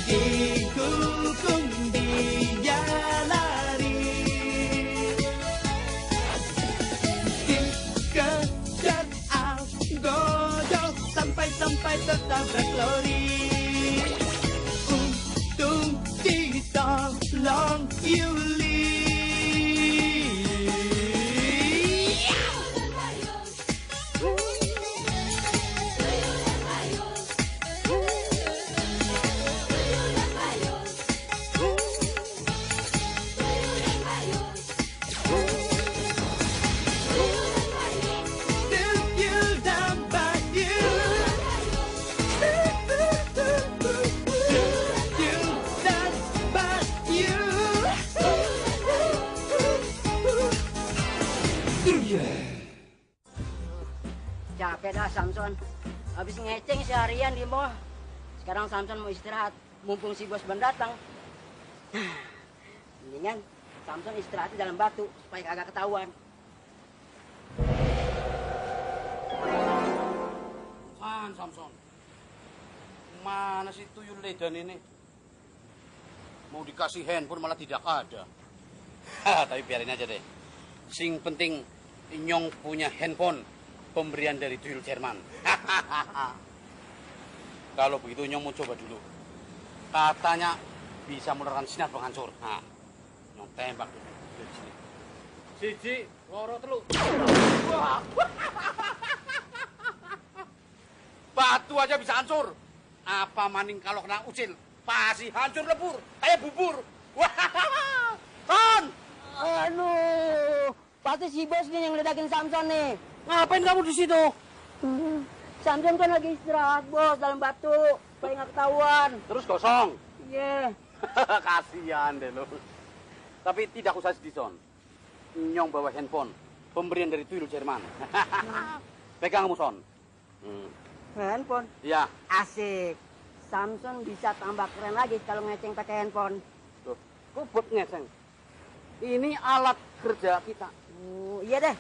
dihukum dia lari, dikejar godok sampai tertabrak lori. Untung ditolong Yuli. Capek dah Samson, habis ngeceng seharian di mall. Sekarang Samson mau istirahat, mumpung si bos belum datang. Mendingan Samson istirahat di dalam batu supaya kagak ketahuan. Samson, mana si tuyul ledan ini? Mau dikasih handphone malah tidak ada. Tapi biarin aja deh. Sing penting Inyong punya handphone pemberian dari tuyul Jerman. Kalau begitu Inyong mau coba dulu. Katanya bisa mengeluarkan sinar penghancur. Nah, Inyong tembak dari sini. Siji, loro, telu. Batu aja bisa hancur. Apa maning kalau kena ucil? Pasti hancur lebur, kayak bubur. Kon! Aduh, pasti si bos nih yang ledakin Samson nih. Ngapain kamu di situ? Samson kan lagi istirahat bos dalam batu, supaya nggak ketahuan. Terus kosong? Iya. Kasihan deh lo. Tapi tidak usah sedih, Son. Nyong bawa handphone, pemberian dari tuyul Jerman. Pegang kamu, Son. Handphone? Iya. Asik. Samson bisa tambah keren lagi kalau ngeceng pakai handphone. Tuh, kubut ngeceng. Ini alat kerja kita. Oh, iya deh.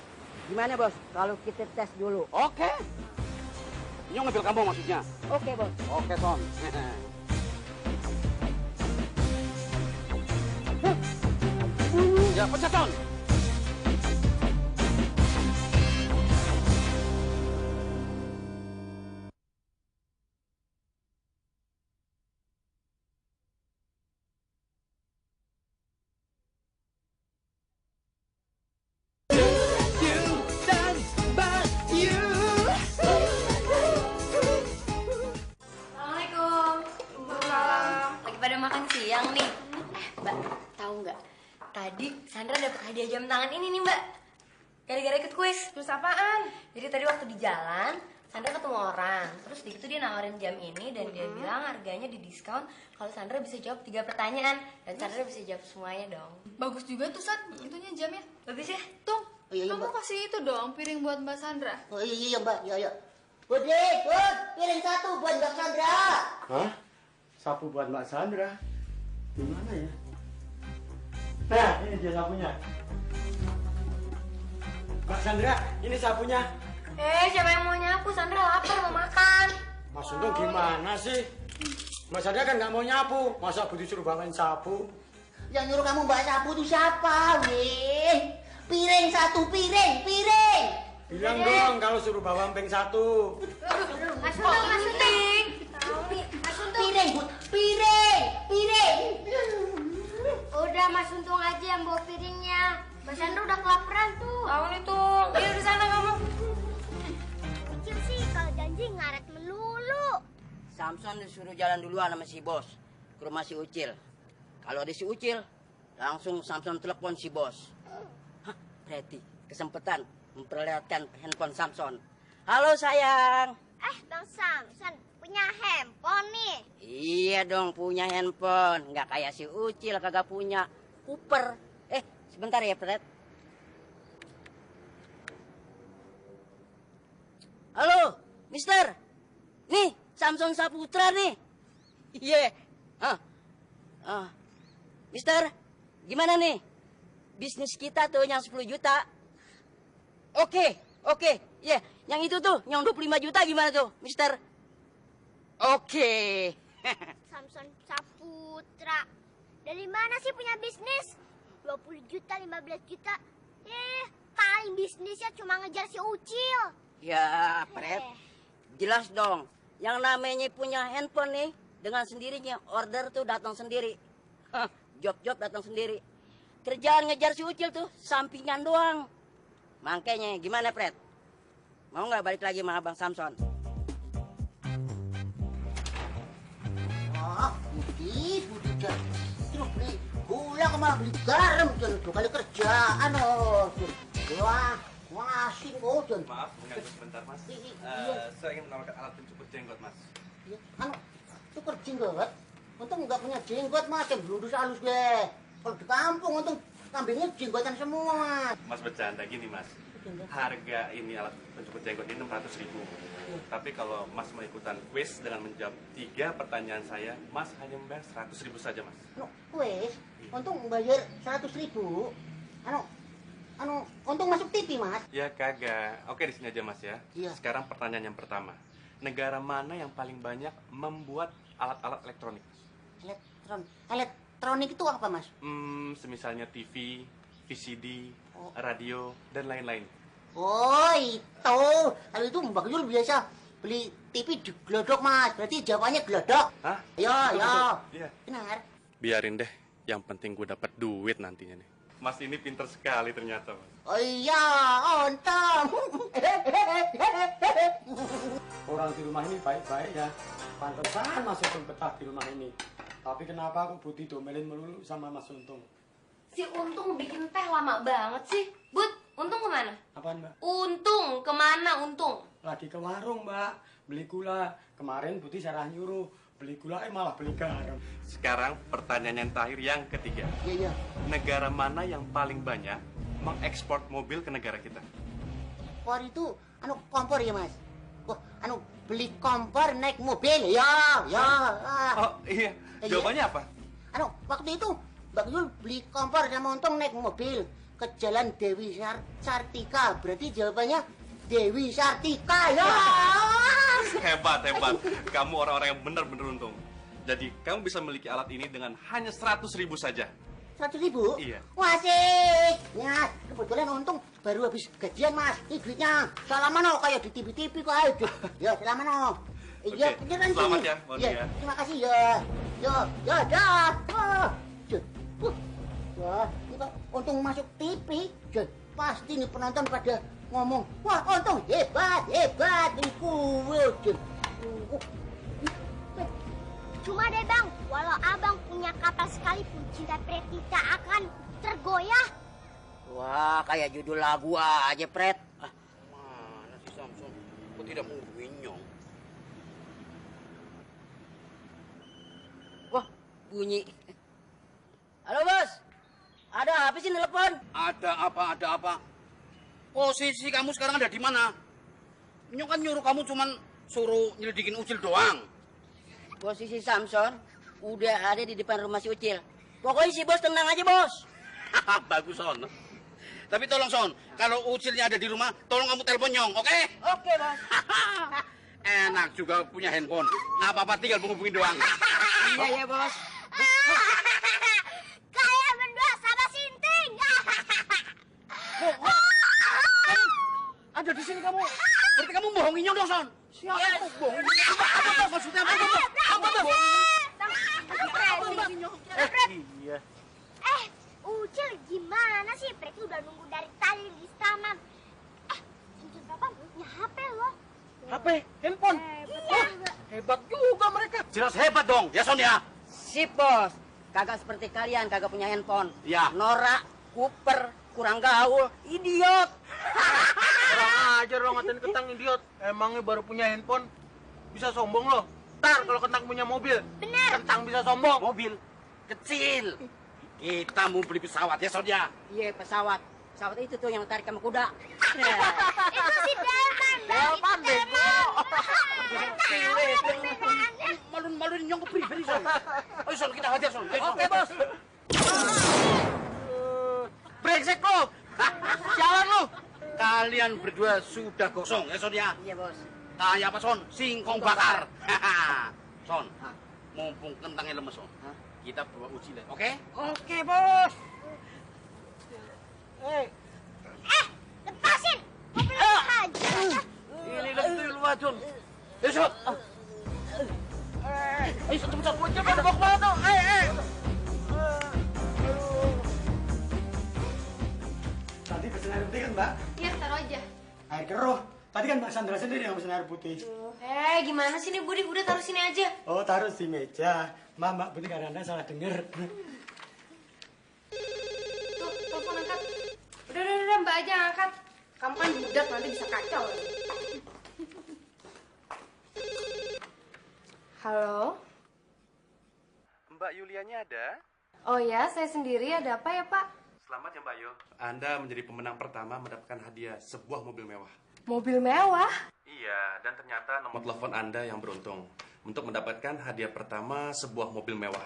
Gimana bos? Kalau kita tes dulu. Oke. Nyong ngambil kamu maksudnya. Oke bos. Oke, Son. Ya, pencet, Son. Siang nih. Mbak, tahu nggak? Tadi Sandra dapat hadiah jam tangan ini nih, Mbak. Gara-gara ikut kuis. Terus apaan? Jadi tadi waktu di jalan, Sandra ketemu orang. Terus di situ dia nawarin jam ini dan dia bilang harganya didiskon kalau Sandra bisa jawab 3 pertanyaan dan Sandra bisa jawab semuanya dong. Bagus juga tuh, Sat. Itunya jamnya. Bagus ya? Tung, iya, kamu Mbak. kasih itu dong, piring buat Mbak Sandra. Oh iya Mbak, iya. Bud, piring 1 buat Mbak Sandra. Hah? Sapu buat Mbak Sandra? Gimana ya? Nah, ini dia sapunya. Mbak Sandra, ini sapunya. Siapa yang mau nyapu? Sandra lapar mau makan. Mas Untung gimana sih? Mbak Sandra kan nggak mau nyapu, masa Bu disuruh bawain sapu? Yang nyuruh kamu Mbak sapu itu siapa, weh? Piring 1, piring. Bilang dong kalau suruh bawa emping 1. Mas Untung. Tahu nih, Mas Untung. Piring, Bud, piring. Udah Mas Untung aja yang bawa piringnya. Mbak Sandra udah kelaparan tuh. Tahu nih, Tung. Ayo di sana kamu. Kecil sih kalau janji ngaret melulu. Samson disuruh jalan duluan sama si bos ke rumah si Ucil. Kalau ada si Ucil, langsung Samson telepon si bos. Hah, berarti kesempatan memperlihatkan handphone Samson. Halo sayang. Bang Samson punya handphone nih. Iya dong punya handphone. Nggak kayak si Ucil kagak punya. Cooper. Sebentar ya Fred. Halo, Mister. Nih, Samson Saputra nih. Iya. Mister, gimana nih? Bisnis kita tuh yang 10 juta. Oke. Iya, yang itu tuh, yang 25 juta gimana tuh, Mister? Oke. Samson Saputra. Dari mana sih punya bisnis? 20 juta, 15 juta. Paling bisnisnya cuma ngejar si Ucil. Ya, Pret. Jelas dong. Yang namanya punya handphone nih, dengan sendirinya order tuh datang sendiri. Job-job datang sendiri. Kerjaan ngejar si Ucil tuh sampingan doang. Makanya gimana, Pret? Mau nggak balik lagi sama Abang Samson? Budi Jan. Terus beli gula kemana beli garam Jan. 2 kali kerjaan Wah, asin kok Jan. Maaf, mengganggu sebentar Mas. Saya ingin menawarkan alat pencukur jenggot Mas. Cukur jenggot? Untung nggak punya jenggot Mas, yang beludus halus gue. Kalau di kampung untung kambingnya jenggotan semua Mas. Mas bercanda gini Mas. Harga ini alat pencukur jenggot ini 600.000. Tapi kalau Mas mau ikutan kuis dengan menjawab 3 pertanyaan saya, Mas hanya membayar 100.000 saja Mas. Kuis? Untung bayar 100.000. Untung masuk TV Mas. Ya kagak. Oke, di sini aja Mas ya. Iya. Sekarang pertanyaan yang pertama. Negara mana yang paling banyak membuat alat-alat elektronik? Elektronik itu apa Mas? Semisalnya TV, VCD, radio, dan lain-lain. Oh itu. Kalau itu Mbak Yul biasa beli TV di glodok Mas. Berarti jawabannya glodok. Hah? Iya. Benar. Biarin deh. Yang penting gue dapat duit nantinya nih. Mas ini pinter sekali ternyata Mas. Oh iya, untung. Orang di rumah ini baik-baik ya. Pantesan Mas Untung betah di rumah ini. Tapi kenapa aku Budi domelin melulu sama Mas Untung? Si Untung bikin teh lama banget sih. Bud, Untung kemana? Apaan Mbak? Untung, kemana Untung? Lagi ke warung Mbak. Beli gula. Kemarin Budi sarah nyuruh. Beli gula malah beli garam. Sekarang pertanyaan yang terakhir yang ketiga. Iya. Negara mana yang paling banyak mengekspor mobil ke negara kita? Kompor itu, kompor ya Mas? Beli kompor naik mobil, ya. Oh iya, jawabannya apa? Waktu itu Mbak Yul beli kompor sama Untung naik mobil ke Jalan Dewi Sartika. Berarti jawabannya Dewi Sartika, ya. Hebat. Kamu orang-orang yang benar-benar untung. Jadi kamu bisa memiliki alat ini dengan hanya 100.000 saja. 100.000? Iya. Wah, asik. Ya, kebetulan Untung baru habis gajian Mas. Ini duitnya. Salaman kayak di TV-TV kok aja. Ya, salaman. Iya, Oke, beneran sih. selamat ya, Moni ya. Terima kasih ya. Ya, dah. Wah, ini kok Untung masuk TV. Pasti nih penonton pada ngomong, wah Untung hebat. Ini kuwe. Cuma deh Bang, walau Abang punya kapal sekalipun, cinta Preti tak akan tergoyah. Wah, kayak judul lagu aja, Pret. Mana si Samson? Kok tidak mau winyong? Wah, bunyi. Halo, Bos. Ada apa sih telepon? Ada apa? Posisi kamu sekarang ada di mana? Winyong kan nyuruh kamu cuman suruh nyelidikin Ucil doang. Posisi Samson udah ada di depan rumah si Ucil. Pokoknya si Bos tenang aja, Bos. Bagus, Son. Tapi tolong, Son, kalau Ucilnya ada di rumah, tolong kamu telepon Nyong, oke? Oke, Bos. Enak juga punya handphone. Nggak apa-apa, tinggal menghubungi doang. Iya, Bos. Kayak berdua sama Sinting. Ada di sini kamu. Berarti kamu bohongin Nyong dong, Son. Siapa kamu bohongin? Apa maksudnya? Iya. Ucil gimana sih? Preti udah nunggu dari tadi di taman. Ucil Bapak punya HP loh. HP? Handphone? Iya. Hebat juga mereka. Jelas hebat dong, ya Son ya? Sip, Bos. Kagak seperti kalian, kagak punya handphone. Ya. Norak, kuper, kurang gaul, idiot. Kurang ajar lo ngatain Kentang idiot. Emangnya baru punya handphone bisa sombong lo? Ntar kalau Kentang punya mobil, Bener. Kentang bisa sombong. Mobil kecil. Kita mau beli pesawat ya Son ya? Iya, pesawat. Pesawat itu tuh yang tarik sama kuda. Itu si Delman. Delman, bego. Malun-malun Nyong ke pribadi, Son. Ayo Son, kita hajar Son. Oke, Bos. Brengsek lo. Jalan lo. Kalian berdua sudah gosong ya Son ya? Iya, Bos. Kayak apa Son? Singkong bakar. Son, mumpung kentangnya lemes, Son. Kita bawa uji lah, oke? Oke, Bos. Lepasin! Mobil aja. Ini lebih luas, Son. Ayo, Son. Ayo, cepet-cepet. Cepet, bawa kemana tuh? Tadi pesen air putih kan, Mbak? Iya, taruh aja. Air keruh. Tadi kan Mbak Sandra sendiri yang pesen air putih. Gimana sih nih Budi? Udah taruh sini aja. Oh, taruh di meja. Mbak Putih kadang-kadang salah denger. Tuh, telepon angkat. Udah, Mbak aja yang angkat. Kamu kan budak, nanti bisa kacau lagi. Halo? Mbak Yulianya ada? Oh ya, saya sendiri. Ada apa ya, Pak? Selamat ya Mbak Yu. Anda menjadi pemenang pertama mendapatkan hadiah sebuah mobil mewah. Mobil mewah? Iya, dan ternyata nomor telepon Anda yang beruntung untuk mendapatkan hadiah pertama sebuah mobil mewah.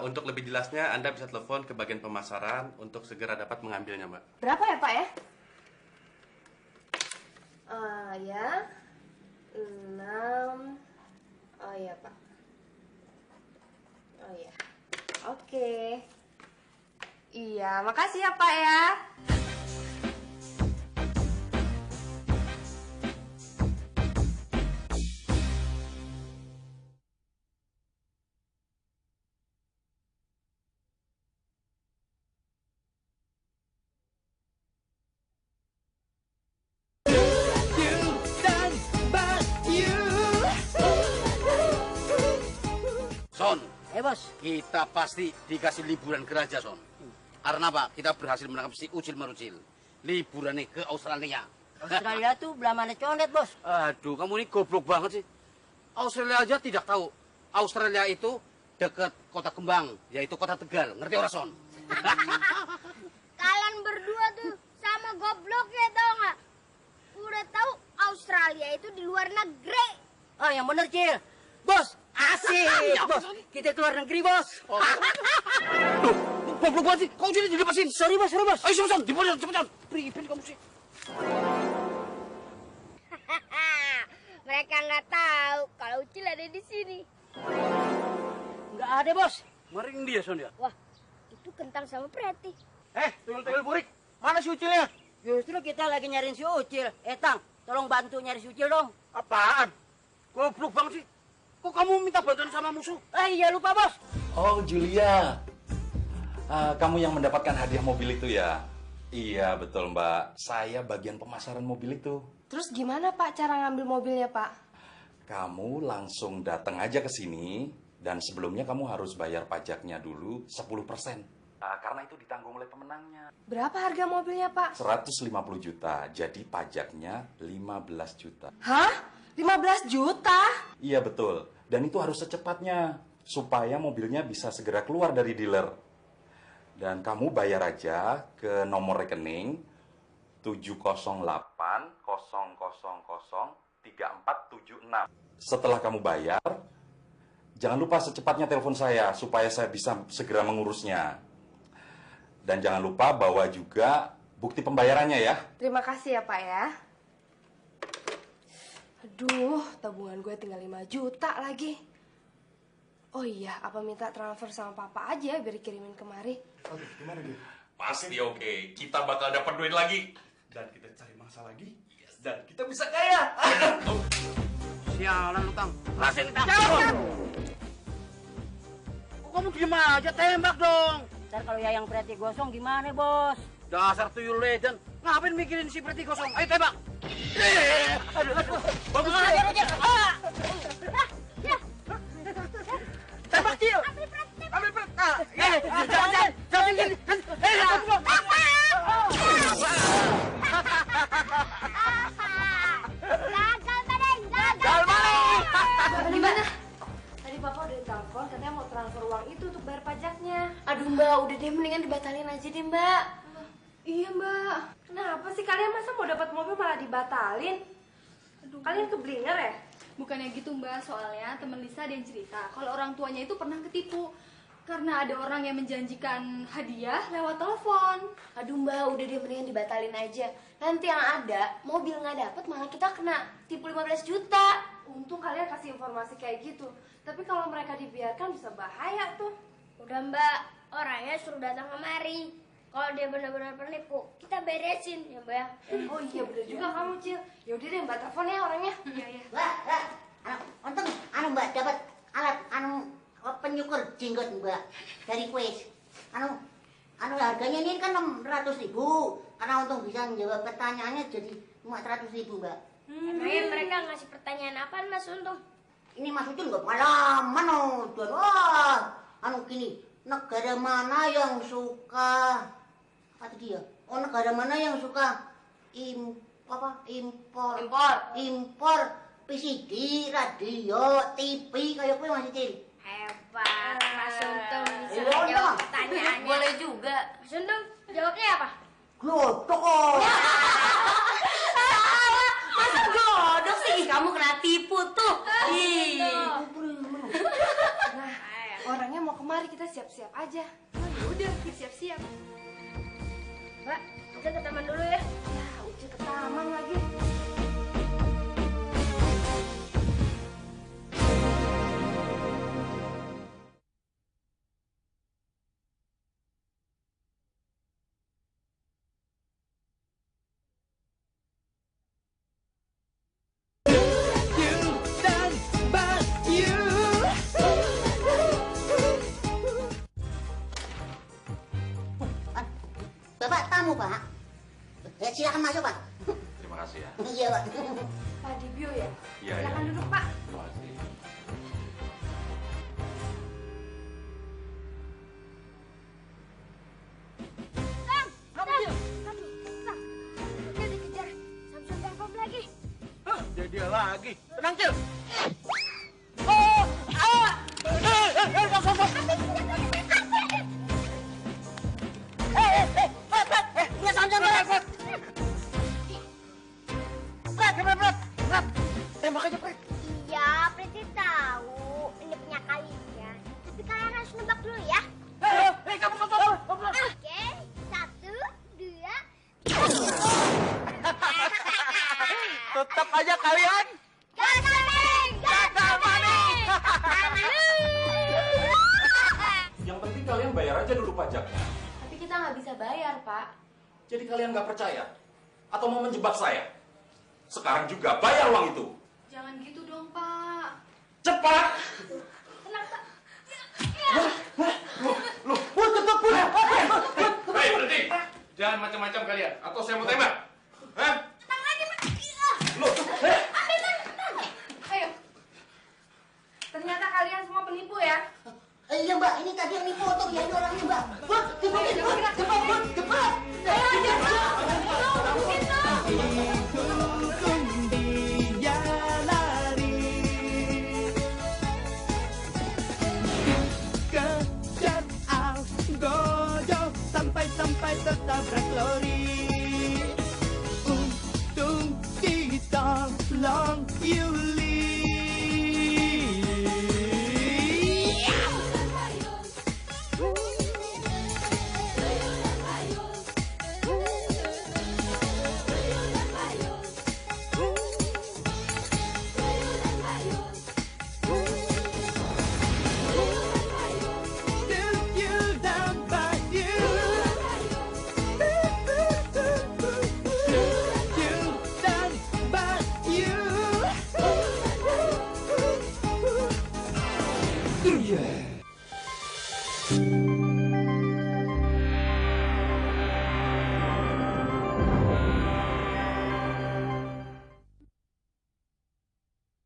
Untuk lebih jelasnya, Anda bisa telepon ke bagian pemasaran untuk segera dapat mengambilnya, Mbak. Berapa ya, Pak ya? Ya. 6. Oh iya, Pak. Oh iya. Oke. Iya, makasih ya, Pak ya. Dan Bayu. Son, Bos. kita pasti dikasih liburan ke Raja, Son. Karena apa? Kita berhasil menangkap si Ucil Merucil. Liburannya ke Australia. Australia tuh belah mana condet, Bos? Aduh, kamu ini goblok banget sih. Australia aja tidak tahu. Australia itu dekat kota Kembang, yaitu kota Tegal. Ngerti orang, Son? Kalian berdua tuh sama goblok ya, tau nggak? Udah tahu Australia itu di luar negeri. Ah, yang bener, Cil. Bos, asik. Bos, kita keluar negeri, Bos. Duh, goblok banget sih. Kau jadi dilepasin. Sorry, Bos. Ayo, Son, dilepasin, cepetan. Pripin kamu sih. Mereka nggak tahu kalau Ucil ada di sini. Nggak ada, Bos. Maring dia, Son, ya. Wah, itu kentang sama Preti. Tuyul-tuyul burik. Mana si Ucilnya? Justru kita lagi nyariin si Ucil. Tang, tolong bantu nyari si Ucil dong. Apaan? Goblok banget sih. Kok kamu minta bantuan sama musuh? Iya lupa, Bos. Oh, Julia. Kamu yang mendapatkan hadiah mobil itu ya? Iya, betul, Mbak. Saya bagian pemasaran mobil itu. Terus gimana, Pak, cara ngambil mobilnya, Pak? Kamu langsung datang aja ke sini, dan sebelumnya kamu harus bayar pajaknya dulu 10%. Karena itu ditanggung oleh pemenangnya. Berapa harga mobilnya, Pak? 150 juta, jadi pajaknya 15 juta. Hah? 15 juta? Iya, betul. Dan itu harus secepatnya, supaya mobilnya bisa segera keluar dari dealer. Dan kamu bayar aja ke nomor rekening 708-000-3476. Setelah kamu bayar, jangan lupa secepatnya telepon saya supaya saya bisa segera mengurusnya. Dan jangan lupa bawa juga bukti pembayarannya ya. Terima kasih ya, Pak ya. Aduh, tabungan gue tinggal 5 juta lagi. Oh iya, apa minta transfer sama papa aja biar dikirimin kemari? Oke, gimana dia? Pasti oke. Kita bakal dapat duit lagi. Dan kita cari mangsa lagi. Dan kita bisa kaya. Sialan lu, Tang. Rasain, Tang. Kok kamu diem aja, tembak dong. Ntar kalau Yayang Preti gosong gimana, Bos? Dasar tuyul legend. Ngapain mikirin si Preti kosong? Ayo tembak. Aduh. Bagus. Tembak, Cil. Ambil Preti. Jangan. Gagal badai. Gimana? Tadi papa udah telepon, katanya mau transfer uang itu untuk bayar pajaknya. Aduh Mbak, udah deh mendingan dibatalin aja deh Mbak. Iya Mbak. Kenapa sih kalian masa mau dapat mobil malah dibatalin? Aduh. Kalian keblinger ya? Bukannya gitu Mbak, soalnya teman Lisa ada yang cerita kalau orang tuanya itu pernah ketipu karena ada orang yang menjanjikan hadiah lewat telepon. Aduh Mbak, udah deh mendingan dibatalin aja. Nanti yang ada mobil nggak dapet malah kita kena tipu 15 juta. untung kalian kasih informasi kayak gitu. Tapi kalau mereka dibiarkan bisa bahaya tuh. Udah Mbak, orangnya suruh datang kemari. Kalau dia benar-benar penipu, kita beresin ya Mbak. Oh iya bener juga kamu Cil. Yaudah deh Mbak telepon ya orangnya. Iya iya. Mbak, untung Mbak dapat alat penyukur jenggot Mbak dari kuis. Harganya ini kan 600.000. Karena untung bisa menjawab pertanyaannya jadi cuma 100.000 Mbak. Emangnya mereka ngasih pertanyaan apaan Mas Untung? Ini Mas Ucul nggak pengalaman dan gini, negara mana yang suka negara mana yang suka impor PCD, radio, TV kayak gue Mas Ucil. Hebat Mas Untung bisa jawab pertanyaannya. Boleh juga. Mas Untung jawabnya apa? Glodok. Masa glodok sih? Kamu kena tipu tuh. Nah, orangnya mau kemari, kita siap-siap aja. Oh yaudah, kita siap-siap. Mbak, kita ke taman dulu ya. Ya, Uci ke taman lagi. Bapak tamu Pak. Ya silakan masuk Pak. Terima kasih ya. Iya Pak. Pak Dibio ya? Iya, Silakan iya. duduk Pak. Terima kasih. Dia dikejar. Samson telepon lagi. Dia lagi. Tenang, Cil. Tembak aja, Pret. Iya, Preti tahu ini punya kalian. Tapi kalian harus nebak dulu ya. Kamu. Oke, 1, 2. Tetap aja kalian. Gagal maning. Yang penting kalian bayar aja dulu pajaknya. Tapi kita nggak bisa bayar, Pak. Jadi kalian nggak percaya? Atau mau menjebak saya? Sekarang juga bayar uang itu. Jangan gitu dong, Pak. Cepat! Tenang, Pak. Hei, berhenti! Jangan macam-macam kalian, atau saya mau tembak. Hah? Tenang lagi, Pak. Ayo. Ternyata kalian semua penipu ya? Iya Mbak, ini tadi yang nipu tuh ya ini orangnya Mbak. Bud, cepat. Ayo, cepat.